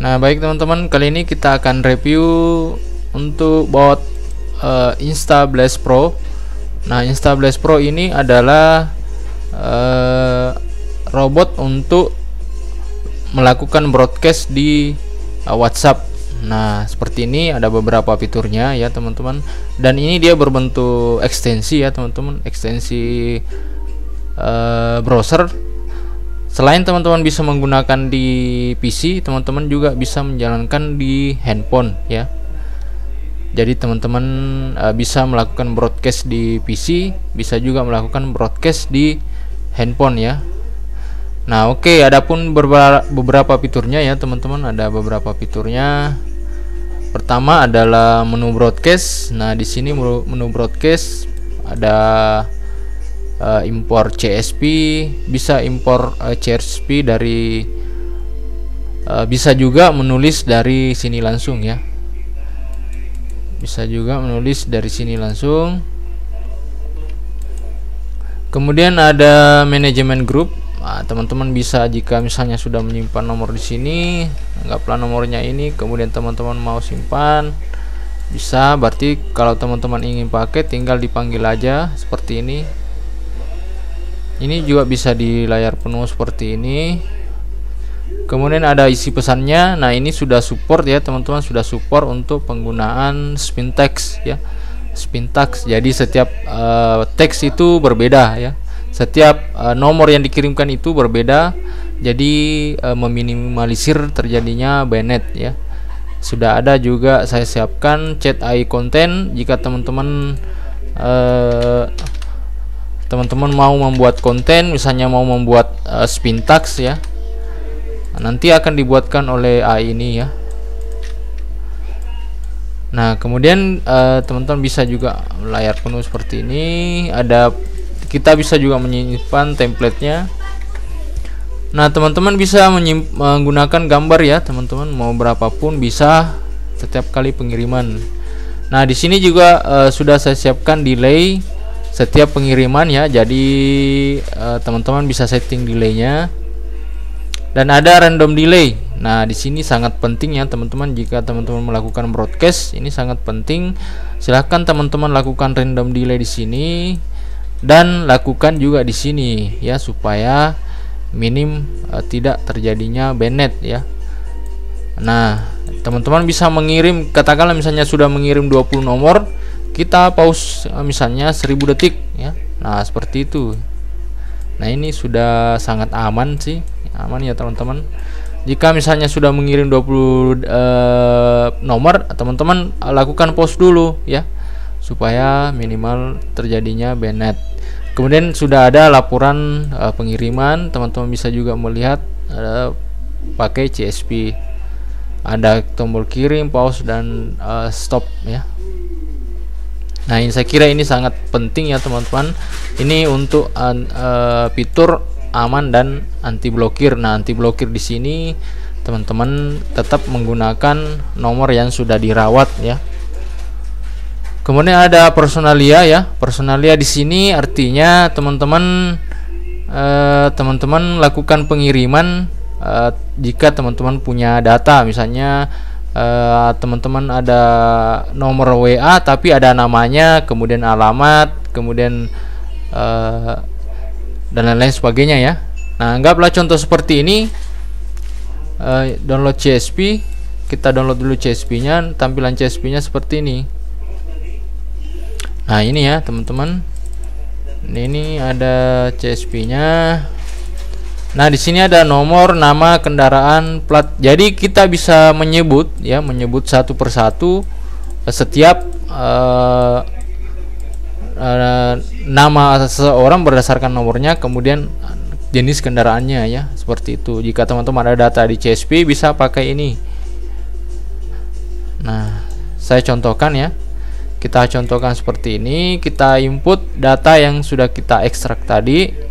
Nah, baik teman-teman, kali ini kita akan review untuk bot InstaBlast Pro. Nah, InstaBlast Pro ini adalah robot untuk melakukan broadcast di WhatsApp. Nah, seperti ini ada beberapa fiturnya ya teman-teman, dan ini dia berbentuk ekstensi ya teman-teman, ekstensi browser. Selain teman-teman bisa menggunakan di PC, teman-teman juga bisa menjalankan di handphone ya. Jadi teman-teman bisa melakukan broadcast di PC, bisa juga melakukan broadcast di handphone ya. Nah, oke, adapun beberapa fiturnya ya teman-teman, ada beberapa fiturnya. Pertama adalah menu broadcast. Nah, di sini menu broadcast ada impor CSP, bisa impor CSP dari bisa juga menulis dari sini langsung ya. Bisa juga menulis dari sini langsung. Kemudian ada manajemen grup. Nah, teman-teman bisa, jika misalnya sudah menyimpan nomor di sini, anggaplah nomornya ini, kemudian teman-teman mau simpan, bisa. Berarti kalau teman-teman ingin pakai, tinggal dipanggil aja seperti ini. Ini juga bisa di layar penuh seperti ini. Kemudian ada isi pesannya. Nah, ini sudah support ya teman-teman, sudah support untuk penggunaan spin text ya, spin text. Jadi setiap teks itu berbeda ya, setiap nomor yang dikirimkan itu berbeda. Jadi meminimalisir terjadinya banet ya. Sudah ada juga saya siapkan chat AI content. Jika teman-teman mau membuat konten, misalnya mau membuat spin text ya, nanti akan dibuatkan oleh AI ini ya. Nah, kemudian teman-teman bisa juga layar penuh seperti ini. Kita bisa juga menyimpan template-nya. Nah, teman-teman bisa menggunakan gambar ya teman-teman, mau berapapun bisa setiap kali pengiriman. Nah, di sini juga sudah saya siapkan delay setiap pengiriman ya. Jadi teman-teman bisa setting delaynya, dan ada random delay. Nah, di sini sangat penting ya teman-teman, jika teman-teman melakukan broadcast ini sangat penting. Silahkan teman-teman lakukan random delay di sini, dan lakukan juga di sini ya, supaya minim tidak terjadinya banet ya. Nah, teman-teman bisa mengirim, katakanlah misalnya sudah mengirim 20 nomor, kita pause misalnya 1000 detik ya. Nah, seperti itu. Nah, ini sudah sangat aman sih, aman ya teman-teman. Jika misalnya sudah mengirim 20 nomor, teman-teman lakukan pause dulu ya, supaya minimal terjadinya banet. Kemudian sudah ada laporan pengiriman, teman-teman bisa juga melihat pakai CSP. Ada tombol kirim, pause, dan stop ya. Nah, ini saya kira ini sangat penting ya teman-teman. Ini untuk fitur aman dan anti blokir. Nah, anti blokir di sini teman-teman tetap menggunakan nomor yang sudah dirawat ya. Kemudian ada personalia ya. Personalia di sini artinya teman-teman lakukan pengiriman jika teman-teman punya data, misalnya teman-teman ada nomor WA tapi ada namanya, kemudian alamat, kemudian dan lain-lain sebagainya ya. Nah, anggaplah contoh seperti ini. Download CSP, kita download dulu CSP-nya, tampilan CSP-nya seperti ini. Nah, ini ya teman-teman, ini ada CSP-nya. Nah, di sini ada nomor, nama, kendaraan, plat. Jadi kita bisa menyebut ya, menyebut satu persatu setiap nama seseorang berdasarkan nomornya, kemudian jenis kendaraannya ya, seperti itu. Jika teman-teman ada data di CSP, bisa pakai ini. Nah, saya contohkan ya. Kita contohkan seperti ini. Kita input data yang sudah kita ekstrak tadi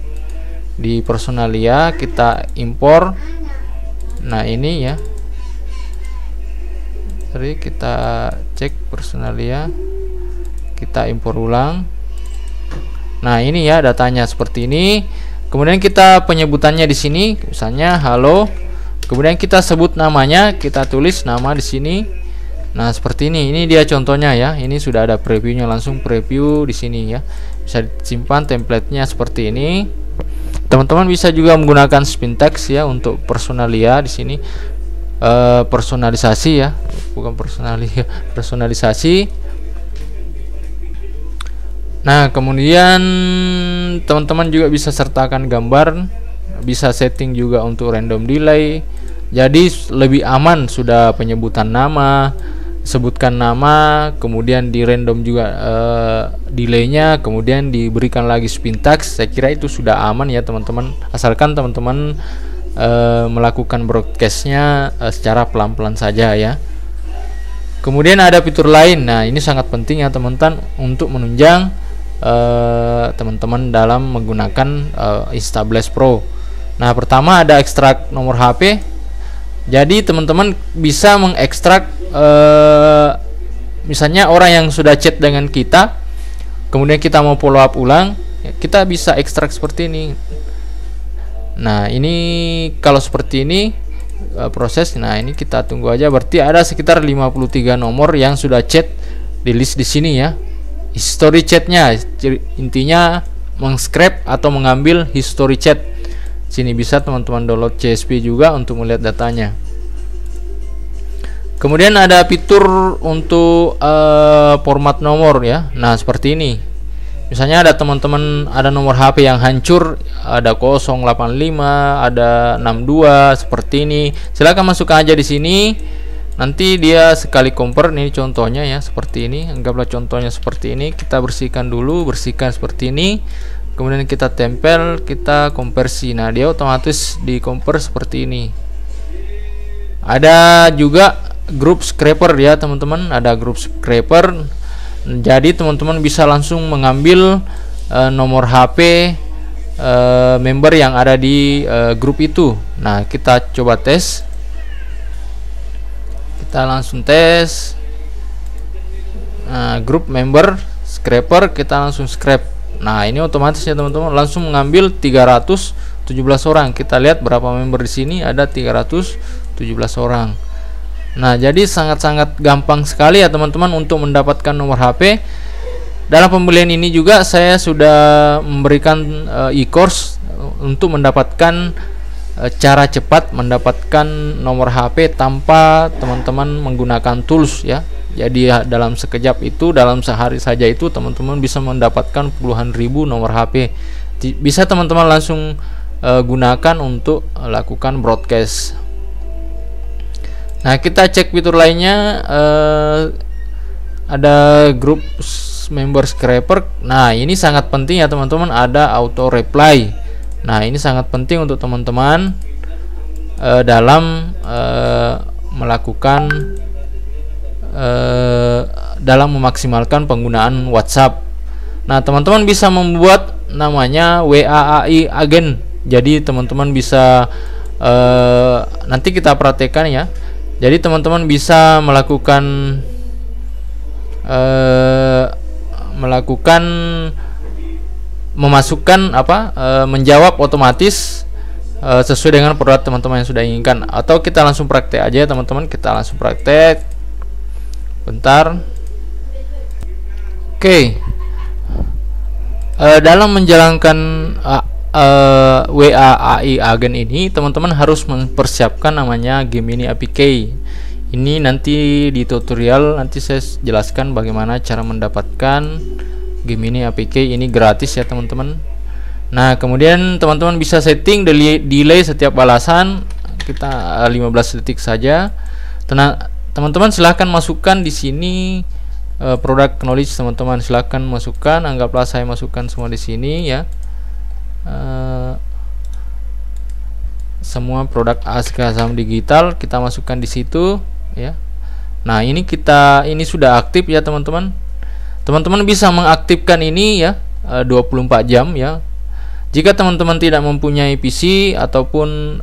di personalia, kita impor. Nah, ini ya, jadi kita cek personalia, kita impor ulang. Nah, ini ya datanya seperti ini. Kemudian kita penyebutannya di sini, misalnya halo, Kemudian kita sebut namanya, kita tulis nama di sini. Nah, seperti ini. Ini dia contohnya ya. Ini sudah ada previewnya, langsung preview di sini ya. Bisa disimpan templatenya seperti ini. Teman-teman bisa juga menggunakan Spintax ya untuk personalia di sini. Personalisasi ya, bukan personalia, personalisasi. Nah, kemudian teman-teman juga bisa sertakan gambar, bisa setting juga untuk random delay. Jadi lebih aman, sudah penyebutan nama, sebutkan nama, kemudian di random juga delaynya, kemudian diberikan lagi Spintax. Saya kira itu sudah aman ya teman-teman, asalkan teman-teman melakukan broadcastnya secara pelan-pelan saja ya. Kemudian ada fitur lain. Nah, ini sangat penting ya teman-teman untuk menunjang teman-teman dalam menggunakan Instablast Pro. Nah, pertama ada ekstrak nomor HP. Jadi teman-teman bisa mengekstrak misalnya orang yang sudah chat dengan kita, kemudian kita mau follow up ulang, kita bisa ekstrak seperti ini. Nah, ini kalau seperti ini proses. Nah, ini kita tunggu aja. Berarti ada sekitar 53 nomor yang sudah chat di list di sini ya. History chatnya, intinya meng-scrap atau mengambil history chat. Sini bisa teman-teman download CSV juga untuk melihat datanya. Kemudian ada fitur untuk format nomor ya. Nah, seperti ini. Misalnya ada teman-teman ada nomor HP yang hancur, ada 085, ada 62 seperti ini. Silahkan masukkan aja di sini. Nanti dia sekali compare, ini contohnya ya seperti ini. Anggaplah contohnya seperti ini. Kita bersihkan dulu, bersihkan seperti ini. Kemudian kita tempel, kita konversi. Nah, dia otomatis di compare seperti ini. Ada juga grup scraper ya teman-teman, ada grup scraper. Jadi teman-teman bisa langsung mengambil nomor HP member yang ada di grup itu. Nah, kita coba tes. Kita langsung tes. Nah, grup member scraper, kita langsung scrap. Nah, ini otomatis ya teman-teman, langsung mengambil 317 orang. Kita lihat berapa member di sini, ada 317 orang. Nah, jadi sangat-sangat gampang sekali ya teman-teman untuk mendapatkan nomor HP. Dalam pembelian ini juga saya sudah memberikan e-course untuk mendapatkan cara cepat mendapatkan nomor HP tanpa teman-teman menggunakan tools ya. Jadi dalam sekejap itu, dalam sehari saja itu teman-teman bisa mendapatkan puluhan ribu nomor HP. Bisa teman-teman langsung gunakan untuk lakukan broadcast. Nah, kita cek fitur lainnya. Ada grup member scraper. Nah, ini sangat penting ya teman-teman, ada auto reply. Nah, ini sangat penting untuk teman-teman dalam melakukan dalam memaksimalkan penggunaan WhatsApp. Nah, teman-teman bisa membuat namanya WA AI agent. Jadi teman-teman bisa nanti kita praktekkan ya. Jadi teman-teman bisa melakukan memasukkan menjawab otomatis sesuai dengan produk teman-teman yang sudah inginkan. Atau kita langsung praktek aja teman-teman, kita langsung praktek bentar. Oke. Dalam menjalankan WA AI Agent ini teman-teman harus mempersiapkan namanya Gemini APK. Ini nanti di tutorial nanti saya jelaskan bagaimana cara mendapatkan Gemini APK ini gratis ya teman-teman. Nah, kemudian teman-teman bisa setting delay setiap balasan, kita 15 detik saja. Teman-teman silahkan masukkan di sini product knowledge, teman-teman silahkan masukkan. Anggaplah saya masukkan semua di sini ya. Semua produk ASKA saham digital kita masukkan di situ ya. Nah, ini sudah aktif ya teman-teman. Teman-teman bisa mengaktifkan ini ya 24 jam ya. Jika teman-teman tidak mempunyai PC ataupun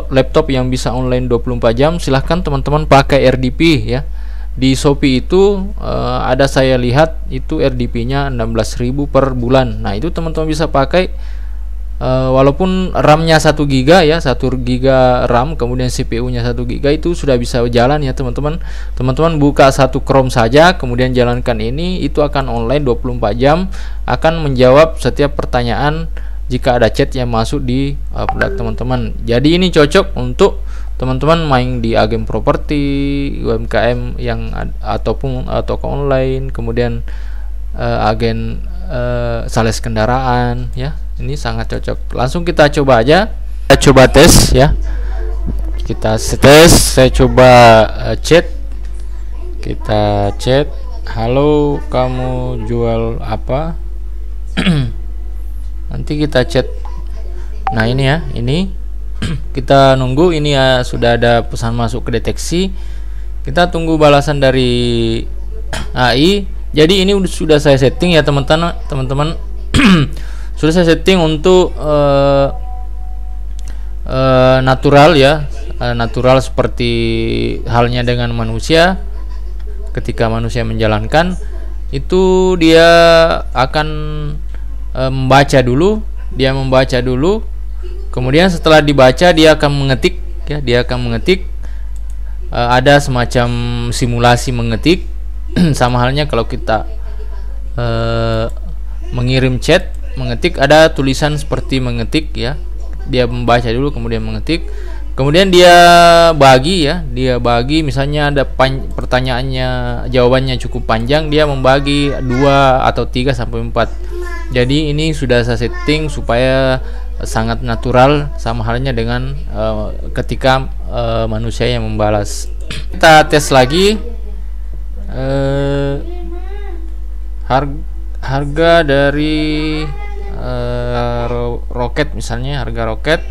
laptop yang bisa online 24 jam, silahkan teman-teman pakai RDP ya. Di Shopee itu ada saya lihat itu RDP-nya 16.000 per bulan. Nah, itu teman-teman bisa pakai walaupun RAM-nya 1 GB ya, 1 GB RAM, kemudian CPU-nya 1 GB, itu sudah bisa jalan ya teman-teman. Teman-teman buka satu Chrome saja, kemudian jalankan ini, itu akan online 24 jam, akan menjawab setiap pertanyaan jika ada chat yang masuk di produk teman-teman. Jadi ini cocok untuk teman-teman main di agen properti, UMKM yang ataupun toko online, kemudian agen sales kendaraan ya. Ini sangat cocok. Langsung kita coba aja. Kita coba tes ya. Kita tes. Saya coba chat. Kita chat. Halo, kamu jual apa? Nanti kita chat. Nah ini ya, ini kita nunggu. Ini ya sudah ada pesan masuk ke deteksi. Kita tunggu balasan dari AI. Jadi ini sudah saya setting ya teman-teman. Sudah saya setting untuk natural ya, natural seperti halnya dengan manusia. Ketika manusia menjalankan itu dia akan membaca dulu, kemudian setelah dibaca dia akan mengetik ya, ada semacam simulasi mengetik. Sama halnya kalau kita mengirim chat, mengetik, ada tulisan seperti mengetik ya. Dia membaca dulu kemudian mengetik, kemudian dia bagi ya, misalnya ada pertanyaannya, jawabannya cukup panjang, dia membagi 2 atau 3 sampai 4. Jadi ini sudah saya setting supaya sangat natural, sama halnya dengan ketika manusia yang membalas. Kita tes lagi harga dari roket, misalnya harga roket.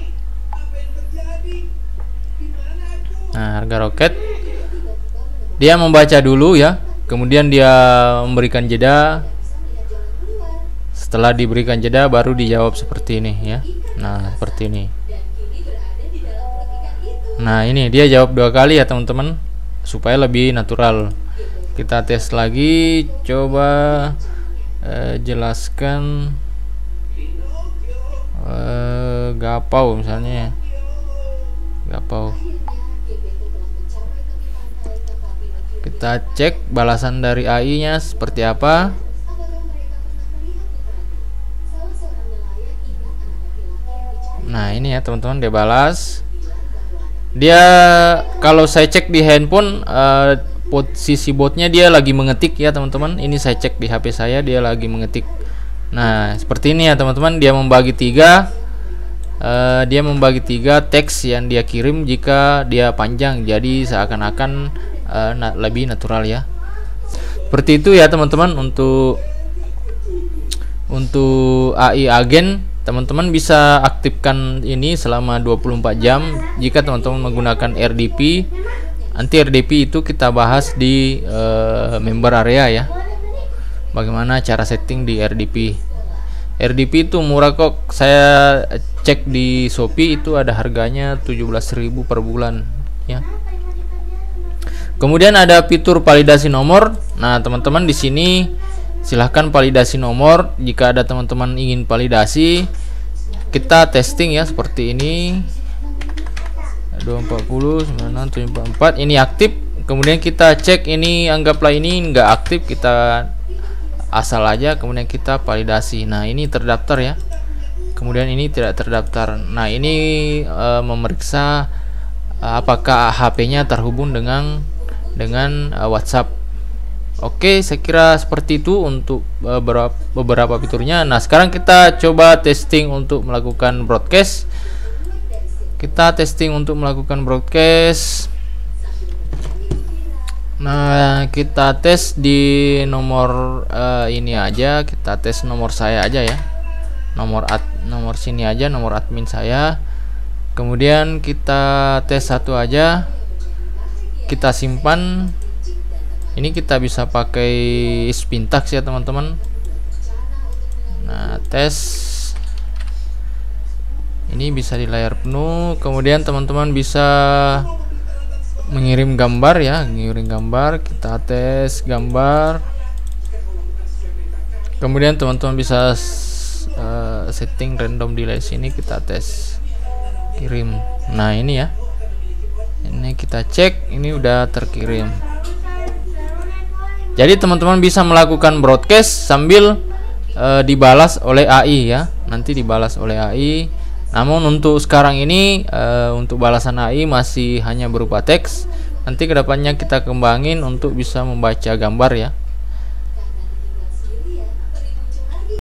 Nah, harga roket dia membaca dulu ya, kemudian dia memberikan jeda. Setelah diberikan jeda baru dijawab seperti ini ya. Nah, seperti ini. Nah, ini dia jawab 2 kali ya teman-teman, supaya lebih natural. Kita tes lagi, coba jelaskan gapau misalnya, gapau. Kita cek balasan dari AI nya seperti apa. Nah ini ya teman-teman, dia balas. Dia kalau saya cek di handphone, posisi botnya dia lagi mengetik ya teman-teman. Ini saya cek di HP saya, dia lagi mengetik. Nah seperti ini ya teman-teman, dia membagi 3 teks yang dia kirim jika dia panjang, jadi seakan-akan lebih natural ya. Seperti itu ya teman-teman untuk AI agen. Teman-teman bisa aktifkan ini selama 24 jam jika teman-teman menggunakan RDP. Nanti RDP itu kita bahas di member area ya, bagaimana cara setting di RDP. RDP itu murah kok, saya cek di Shopee itu ada harganya 17.000 per bulan ya. Kemudian ada fitur validasi nomor. Nah teman-teman di sini silahkan validasi nomor. Jika ada teman-teman ingin validasi, kita testing ya seperti ini. 240 9744 ini aktif. Kemudian kita cek ini, anggaplah ini nggak aktif, kita asal aja, kemudian kita validasi. Nah ini terdaftar ya, kemudian ini tidak terdaftar. Nah ini memeriksa apakah HP-nya terhubung dengan WhatsApp. Oke, saya kira seperti itu untuk beberapa fiturnya. Nah sekarang kita coba testing untuk melakukan broadcast. Nah kita tes di nomor ini aja, kita tes nomor saya aja ya, nomor sini aja, nomor admin saya. Kemudian kita tes satu aja, kita simpan. Ini kita bisa pakai Spintax ya teman-teman. Nah tes ini bisa di layar penuh. Kemudian teman-teman bisa mengirim gambar ya, kita tes gambar. Kemudian teman-teman bisa kita setting random delay sini, kita tes kirim. Nah ini ya, ini kita cek, ini udah terkirim. Jadi teman-teman bisa melakukan broadcast sambil dibalas oleh AI ya, nanti dibalas oleh AI. Namun untuk sekarang ini untuk balasan AI masih hanya berupa teks. Nanti kedepannya kita kembangin untuk bisa membaca gambar ya.